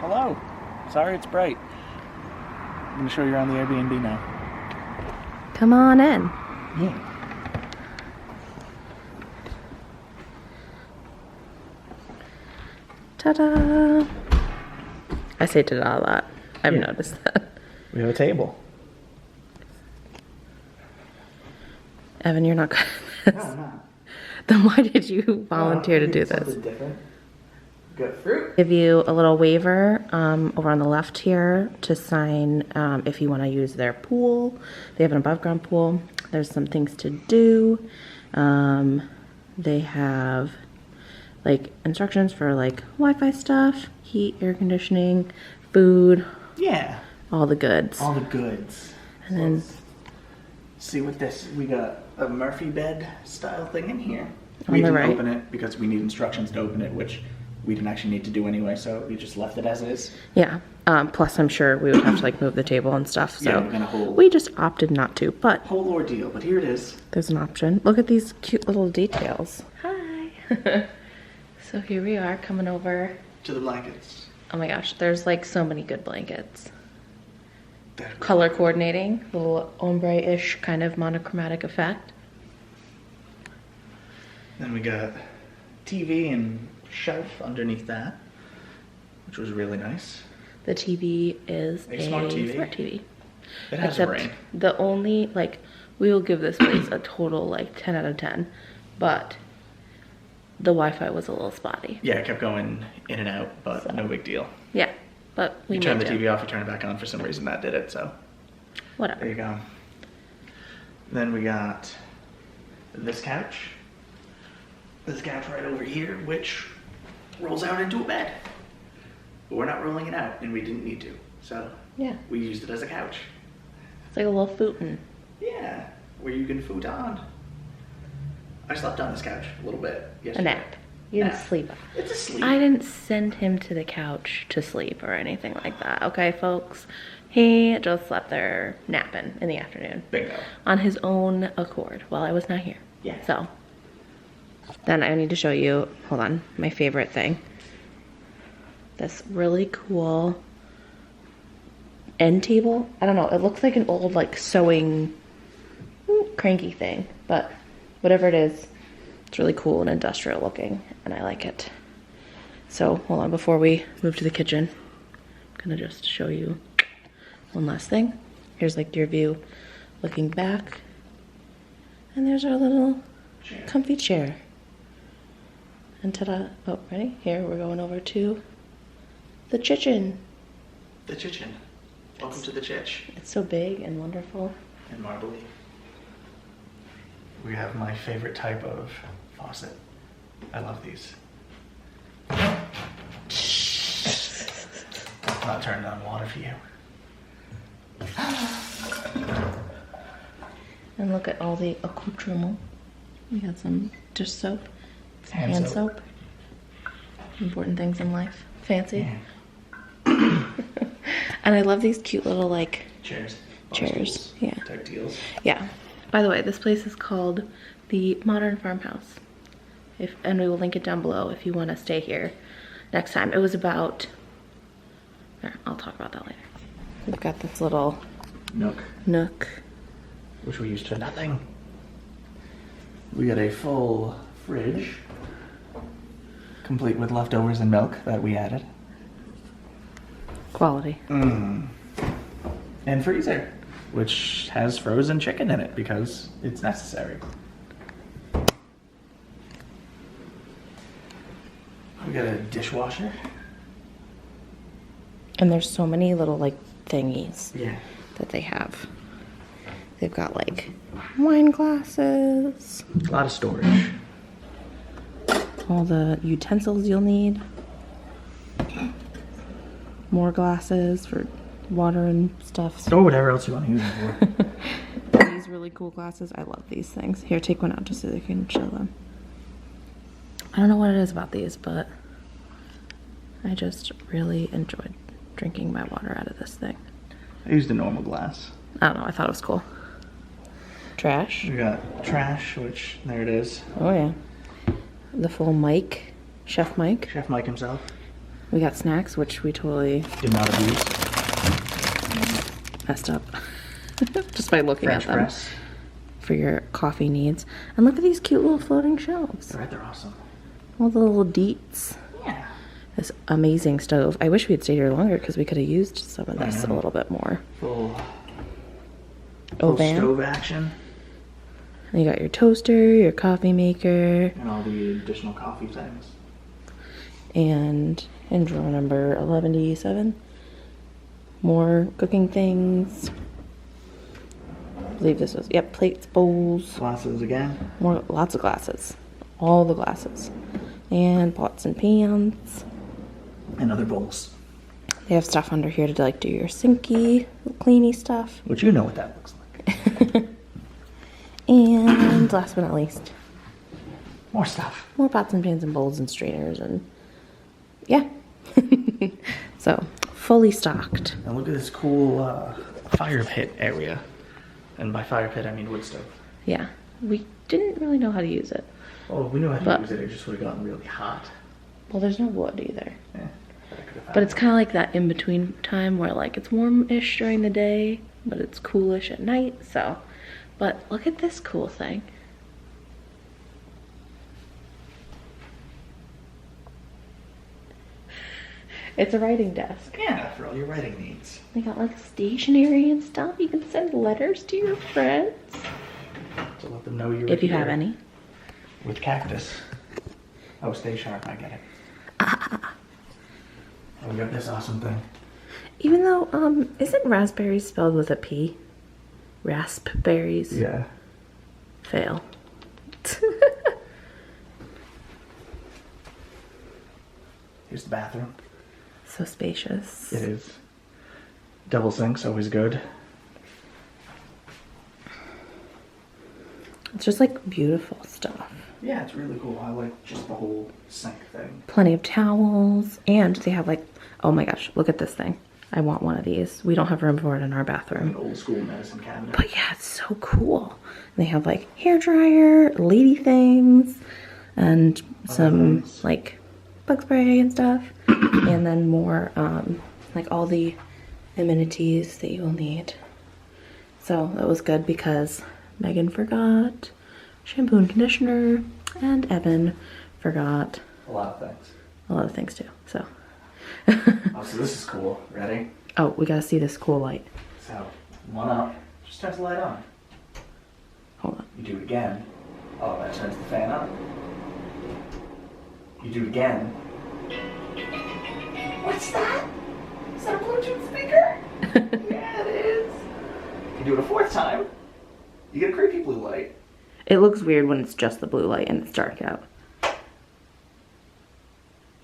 Hello. Sorry it's bright. I'm gonna show you around the Airbnb now. Come on in. Yeah. Ta-da! I say ta-da a lot. I've noticed that. We have a table. Evan, you're not good at this. No, I'm not. Then why did you volunteer to do this? Something different. Got fruit. Give you a little waiver over on the left here to sign if you want to use their pool. They have an above ground pool. There's some things to do. They have like instructions for like Wi-Fi stuff, heat, air conditioning, food. Yeah. All the goods. All the goods. And then see what this, we got a Murphy bed style thing in here. On We the didn't right. open it because we need instructions to open it, which we didn't actually need to do anyway, so we just left it as is. Yeah. Plus, I'm sure we would have to like move the table and stuff. So Yeah, we're gonna hold. we just opted not to. But Whole ordeal, but here it is. there's an option. Look at these cute little details. Hi. So here we are coming over. To the blankets. Oh my gosh, there's like so many good blankets. They're Color coordinating, little ombre-ish kind of monochromatic effect. Then we got TV and shelf underneath that, which was really nice. The TV is A smart TV. smart TV. It has a brain. The only, like, we will give this place a total like 10 out of 10, but the Wi-Fi was a little spotty. Yeah, it kept going in and out, but no big deal. Yeah, but we You turn the made do. TV off, you turn it back on. For some reason, that did it. So Whatever. there you go. Then we got this couch. This couch right over here, which rolls out into a bed. But we're not rolling it out, and we didn't need to. So Yeah, we used it as a couch. it's like a little futon. Yeah, where you can futon. I slept on this couch a little bit A yesterday. nap. You didn't Nap. sleep. It's a sleep. I didn't send him to the couch to sleep or anything like that. Okay, folks? He just slept there napping in the afternoon. Bingo. On his own accord while I was not here. Yeah. So, then I need to show you, hold on, my favorite thing. This really cool end table. I don't know, it looks like an old like sewing cranky thing, but whatever it is, it's really cool and industrial looking, and I like it. So, hold on, before we move to the kitchen, I'm gonna just show you one last thing. Here's like your view looking back, and there's our little Chair. comfy chair. And ta-da, oh, ready? Here, we're going over to the kitchen. The kitchen. Welcome to the chitch. It's so big and wonderful. And marbly. We have my favorite type of faucet. I love these. Not turning on water for you. And look at all the accoutrement. We got some dish soap, some Hand hand soap. soap. Important things in life. Fancy. Yeah. And I love these cute little like Chairs. Chairs, Stools yeah. Type deals. Yeah. By the way, this place is called the Modern Farmhouse. And we will link it down below if you want to stay here next time. It was about, I'll talk about that later. We've got this little nook. Which we used for nothing. We got a full fridge. Complete with leftovers and milk that we added. Quality. And freezer, which has frozen chicken in it because it's necessary. We got a dishwasher. And there's so many little like thingies Yeah. that they have. They've got like wine glasses, A lot of storage. all the utensils you'll need. More glasses for water and stuff. Or whatever else you want to use it for. These really cool glasses. I love these things. Here, take one out just so they can show them. I don't know what it is about these, but I just really enjoyed drinking my water out of this thing. I used a normal glass. I don't know, I thought it was cool. Trash. We got trash, which, there it is. Oh yeah. The full mic, Chef Mike. Chef Mike himself. We got snacks, which we totally Did not abuse. messed up just by looking French at them press. for your coffee needs. And look at these cute little floating shelves. Right, they're awesome. All the little deets. Yeah. This amazing stove. I wish we had stayed here longer because we could have used some of this a know. little bit more. Full Oven. stove action. And you got your toaster, your coffee maker, And all the additional coffee things. and in drawer number 11D7, more cooking things. I believe this was, yep, plates, bowls, Glasses again. more, lots of glasses. All the glasses. And pots and pans. And other bowls. They have stuff under here to like do your sinky, cleany stuff. Which you know what that looks like. And last but not least, More stuff. more pots and pans and bowls and strainers and yeah. So, fully stocked. And look at this cool fire pit area. And by fire pit, I mean wood stove. Yeah. We didn't really know how to use it. Oh, we knew how to But- use it. It just would have gotten really hot. Well, there's no wood either. Yeah, I could have But it's kind of like that in-between time where like it's warm-ish during the day, but it's coolish at night, so. But look at this cool thing. It's a writing desk. Yeah, for all your writing needs. They got like stationery and stuff. You can send letters to your friends. To let them know you're If you here have any. With cactus. Oh, stay sharp, I get it. Oh, we got this awesome thing. Even though, isn't raspberries spelled with a P? Raspberries? Yeah. Fail. Here's the bathroom. So spacious. It is. Double sink's always good. It's just like beautiful stuff. Yeah, it's really cool. I like just the whole sink thing. Plenty of towels, and they have like, oh my gosh, look at this thing. I want one of these. We don't have room for it in our An bathroom. old school medicine cabinet. But yeah, it's so cool. They have like hair dryer, lady things, and some things. like bug spray and stuff. And then more like all the amenities that you will need. So that was good because Megan forgot shampoo and conditioner, and Evan forgot A lot of things. a lot of things too. So Oh, so this is cool. Ready? oh, we gotta see this cool light. So, one up. Just turns the light on. Hold on. You do it again. Oh, that turns the fan on. You do it again. What's that? Is that a Bluetooth speaker? Yeah, it is. You do it a fourth time. You get a creepy blue light. It looks weird when it's just the blue light and it's dark out.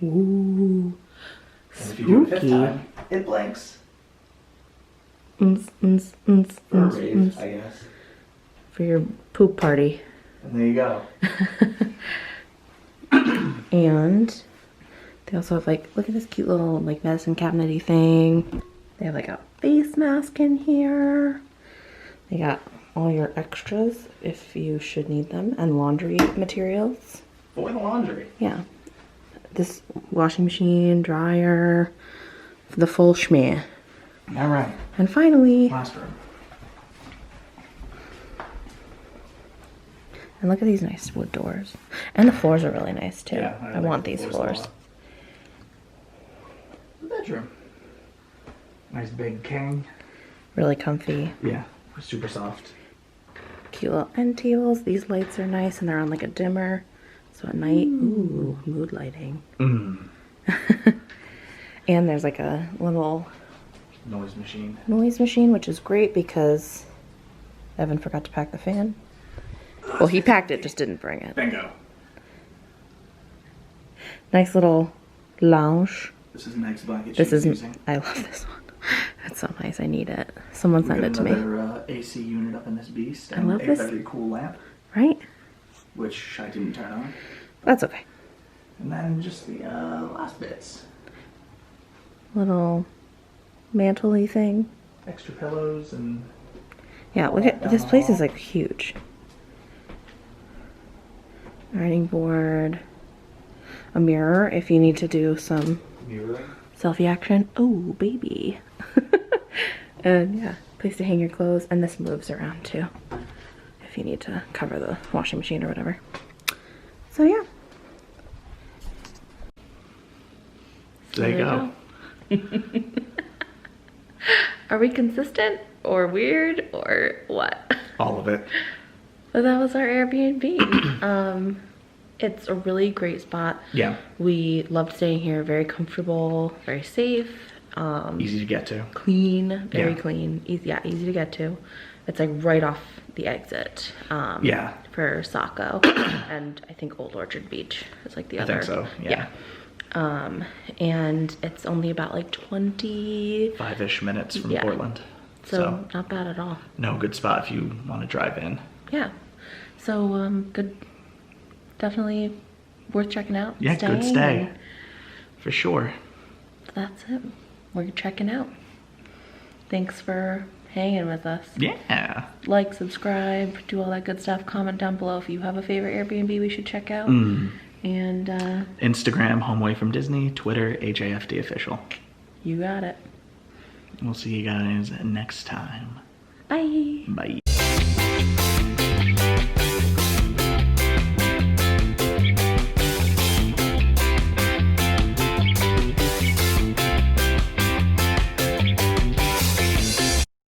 Ooh. And if you do it a fifth Spooky. time, it blinks. For a rave, I guess. For your poop party. And there you go. And they also have like, look at this cute little like medicine cabinet-y thing. They have like a face mask in here. They got all your extras if you should need them, and laundry materials. For the laundry. Yeah. This washing machine, dryer, the full schmear. All right. And finally, Last room. and look at these nice wood doors. And the floors are really nice too. Yeah, I like want the these a floors. lot. The bedroom. Nice big king. Really comfy. Yeah, super soft. Cute little end tables. These lights are nice and they're on like a dimmer. So at night, ooh, mood lighting. Mm. And there's like a little Noise machine. noise machine, which is great because Evan forgot to pack the fan. Well, he packed it, just didn't bring it. Bingo. Nice little lounge. This is Meg's blanket This she's is, using. I love this one. It's so nice, I need it. Someone We sent got it to me. another AC unit up in this beast. I And love a this. very cool lamp, Right? which I didn't turn on. That's okay. And then just the last bits. Little mantle-y thing. Extra pillows and Yeah, look at, this place is like huge. Writing board. A mirror if you need to do some Selfie action. Oh, baby. And yeah, place to hang your clothes. And this moves around too, if you need to cover the washing machine or whatever. So yeah. There you go. Are we consistent or weird or what? All of it. But that was our Airbnb. It's a really great spot. Yeah. We loved staying here. Very comfortable, very safe. Easy to get to. Clean, very Yeah. clean. Easy, yeah, easy to get to. It's like right off the exit. Yeah. For Saco, and I think Old Orchard Beach is like the other. I think so. Yeah. And it's only about like 20. 5-ish minutes from Yeah. Portland. So not bad at all. No, good spot if you want to drive in. Yeah. So good. Definitely worth checking out. Yeah, good staying, stay. and For sure. that's it. We're checking out. Thanks for hanging with us. Yeah. Like, subscribe, do all that good stuff. Comment down below if you have a favorite Airbnb we should check out. And Instagram, Home Away from Disney. Twitter, HAFD Official. you got it. We'll see you guys next time. Bye. Bye.